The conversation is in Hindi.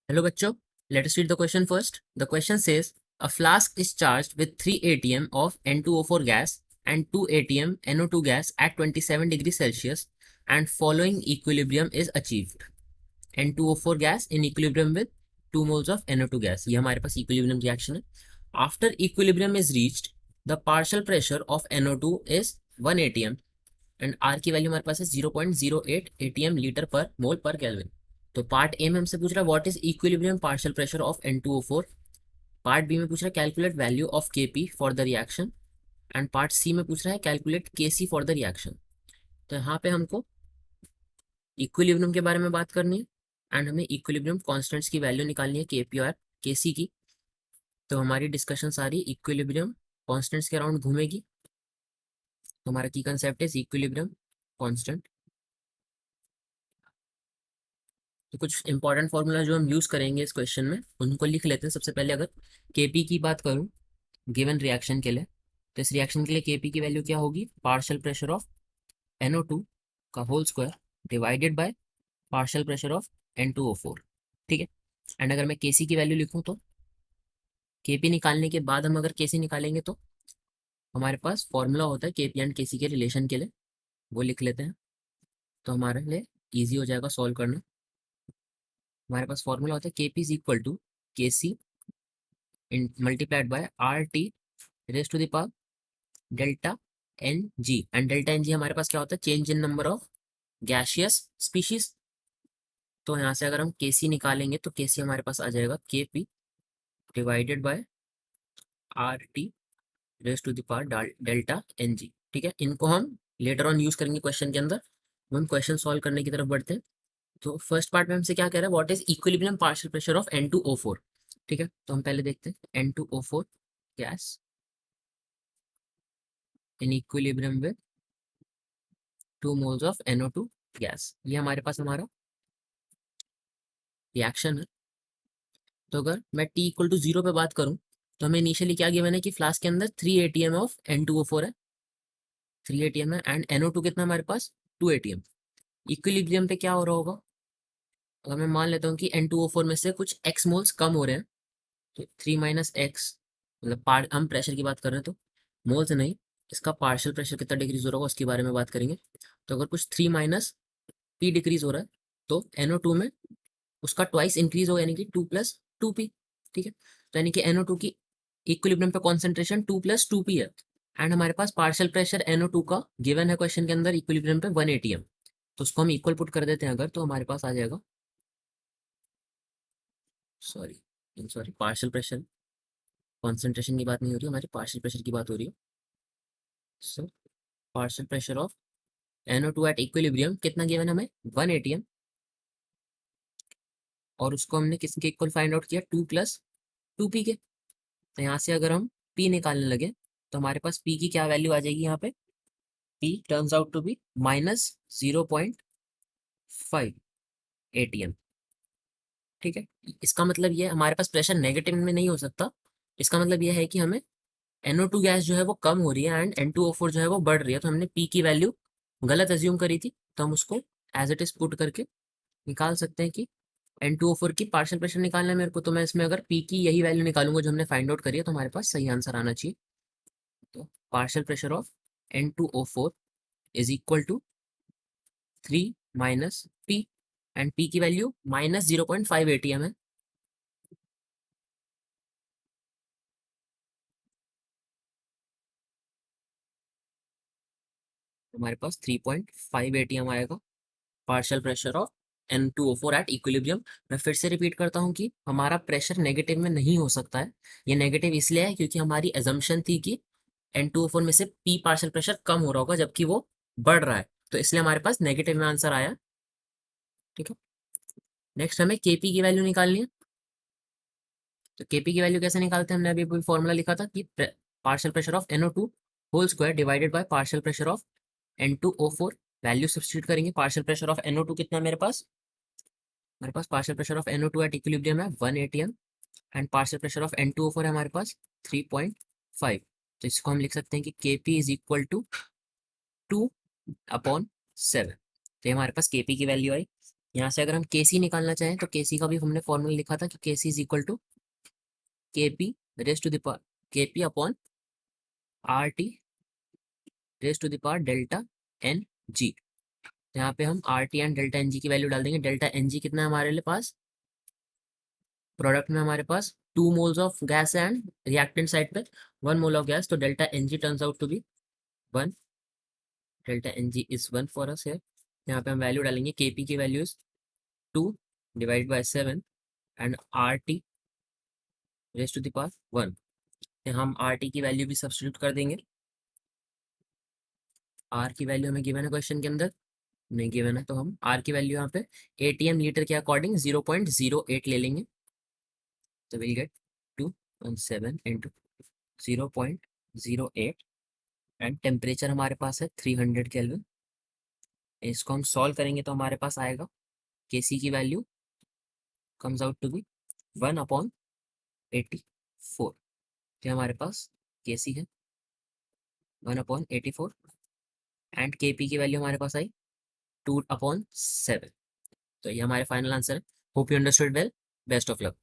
Hello बच्चों, let us read the question first. The question says a flask is charged with 3 atm of N2O4 gas and 2 atm NO2 gas at 27 degrees Celsius and following equilibrium is achieved. N2O4 gas in equilibrium with 2 moles of NO2 gas. ये हमारे पास equilibrium reaction है. After equilibrium is reached, the partial pressure of NO2 is 1 atm and R की वैल्यू हमारे पास है 0.08 atm लीटर पर मोल पर केल्विन. तो पार्ट ए में हमसे पूछ रहा है what is equilibrium partial pressure of N2O4. Part B में पूछ रहा है calculate value of Kp for the reaction and part C में पूछ रहा है calculate Kc for the reaction. तो यहाँ पे हमको इक्विलिब्रियम के बारे में बात करनी है एंड हमें इक्विलिब्रियम कॉन्स्टेंट्स की वैल्यू निकालनी है Kp और Kc की. तो हमारी डिस्कशन सारी इक्विलिब्रियम कॉन्स्टेंट्स के अराउंड घूमेगी. तो हमारा की कंसेप्ट है इक्विलिब्रियम कॉन्स्टेंट. तो कुछ इंपॉर्टेंट फॉर्मूला जो हम यूज करेंगे इस क्वेश्चन में उनको लिख लेते हैं. सबसे पहले अगर Kp की बात करूं गिवन रिएक्शन के लिए, तो इस रिएक्शन के लिए Kp की वैल्यू क्या होगी, पार्शियल प्रेशर ऑफ NO2 का whole square divided by partial pressure of N2O4. ठीक है. एंड अगर मैं Kc की वैल्यू लिखूं तो Kp निकालने के बाद हम अगर Kc निकालेंगे तो हमारे पास फॉर्मूला होता है Kp एंड Kc के रिलेशन के लिए, वो लिख लेते हैं. तो हमारे लिए ईजी हो जाएगा सॉल्व करना. हमारे पास फॉर्मूला होता है Kp is equal to Kc multiplied by RT raise to the power delta Ng. And delta Ng हमारे पास क्या होता है, change in number of gaseous species. तो यहाँ से अगर हम Kc निकालेंगे तो Kc हमारे पास आ जाएगा Kp divided by RT raise to the power delta Ng. ठीक है. इनको हम लेटर ऑन यूज करेंगे क्वेश्चन के अंदर. हम क्वेश्चन सॉल्व करने की तरफ बढ़ते हैं. तो फर्स्ट पार्ट में हमसे क्या कह रहा है, what is equilibrium partial pressure of N2O4. ठीक है. तो हम पहले देखते हैं N2O4 gas in equilibrium with 2 moles of NO2 gas. ये हमारे पास हमारा रिएक्शन है. तो अगर मैं T इक्वल टू 0 पे बात करूं तो हमें इनिशियली क्या गिवन है कि फ्लास्क के अंदर 3 atm ऑफ N2O4 है, 3 atm है एंड NO2 कितना हमारे पास 2 atm. इक्विलिब्रियम पे क्या हो रहा होगा, अगर मैं मान लेता हूँ कि N2O4 में से कुछ x मोल्स कम हो रहे हैं तो 3 माइनस एक्स, मतलब पार्ट हम प्रेशर की बात कर रहे हैं तो मोल्स नहीं, इसका पार्शियल प्रेशर कितना डिक्रीज हो रहा होगा उसके बारे में बात करेंगे. तो अगर कुछ 3 माइनस पी डिक्रीज हो रहा है तो NO2 में उसका ट्वाइस इंक्रीज होगा, यानी कि 2 प्लस 2p. ठीक है. तो यानी कि NO2 की इक्विलिब्रियम पे कॉन्सेंट्रेशन 2 प्लस 2p है एंड हमारे पास पार्शियल प्रेशर NO2 का गिवन है क्वेश्चन के अंदर इक्विलिब्रियम पे 1 atm. तो उसको हम इक्वल पुट कर देते हैं अगर, तो हमारे पास आ जाएगा, सॉरी पार्शियल प्रेशर कॉन्सेंट्रेशन की बात नहीं हो रही, हमारी पार्शियल प्रेशर की बात हो रही है. So partial pressure of NO2 at equilibrium कितना गिवन हमें 1 atm और उसको हमने किसके इक्वल फाइंड आउट किया 2 प्लस 2p के. तो यहाँ से अगर हम p निकालने लगे तो हमारे पास p की क्या वैल्यू आ जाएगी, यहाँ पे p turns out to be -0.5 atm. ठीक है. इसका मतलब ये हमारे पास प्रेशर नेगेटिव में नहीं हो सकता. इसका मतलब ये है कि हमें NO2 गैस जो है वो कम हो रही है एंड N2O4 जो है वो बढ़ रही है. तो हमने p की वैल्यू गलत एज्यूम करी थी, तो हम उसको एज इट इज पुट करके निकाल सकते हैं कि N2O4 की पार्शियल प्रेशर निकालना है मेरे को. तो मैं इसमें अगर p की यही वैल्यू निकालूंगा जो हमने फाइंड आउट करी है तो हमारे पास सही आंसर आना चाहिए. तो partial pressure of N2O4 is equal to 3 minus p and p की वैल्यू -0.5 atm है. हमारे पास 3.5 atm आएगा partial pressure of N2O4 at equilibrium. मैं फिर से रिपीट करता हूँ कि हमारा प्रेशर नेगेटिव में नहीं हो सकता है. ये नेगेटिव इसलिए है क्योंकि हमारी एजम्पशन थी कि N2O4 में से P पार्शियल प्रेशर कम हो रहा होगा जबकि वो बढ़ रहा है, तो इसलिए हमारे पास नेगेटिव में आंसर आया. ठीक है. नेक्स्ट हमें Kp की वैल्यू निकालनी है. तो Kp की वैल्यू कैसे निकालते हैं, हमने अभी फॉर्मूला लिखा था कि partial pressure of NO2 whole square divided by partial pressure of N2O4. Value substitute करेंगे. पार्शियल प्रेशर ऑफ NO2 कितना है मेरे पास, हमारे पास partial pressure of NO2 at equilibrium है 1 atm and partial pressure of N2O4 है हमारे पास 3.5. तो इसको हम लिख सकते हैं कि Kp इज इक्वल टू 2/7. तो ये हमारे पास Kp की वैल्यू आई. यहाँ से अगर हम केसी निकालना चाहें तो केसी का भी हमने फॉर्मूला लिखा था कि K C is equal to K P raise to the power K P upon R T raise to the power delta N g. यहाँ पे हम R T and delta N g की वैल्यू डाल देंगे। डेल्टा एन जी कितना है हमारे लिए पास, प्रोडक्ट में हमारे पास 2 moles of gas and reactant side पे 1 मोल ऑफ गैस, तो delta N G turns out to be 1। Delta N G is 1 for us है। यहाँ पे हम वैल्यू डालेंगे, केपी की value is 2 divide by 7 and R T raise to the power 1। हम आर टी की वैल्यू भी सब्स्टिट्यूट कर देंगे। आर की वैल्यू हमें गिवन है क्वेश्चन के अंदर, नहीं गिवन है, तो हम आर की वैल्यू यहाँ पे एटीएम लीटर के अकॉर्डिंग 0.08 ले लेंगे। तो will get 2.7 into 0.08 and temperature हमारे पास है 300 केल्विन। इसको हम सॉल्व करेंगे तो हमारे पास आएगा केसी की value comes out to be 1/84। तो हमारे पास केसी है 1/84 एंड केपी की वैल्यू हमारे पास आई 2/7। तो ये हमारे फाइनल आंसर है। Hope you understood well, best of luck.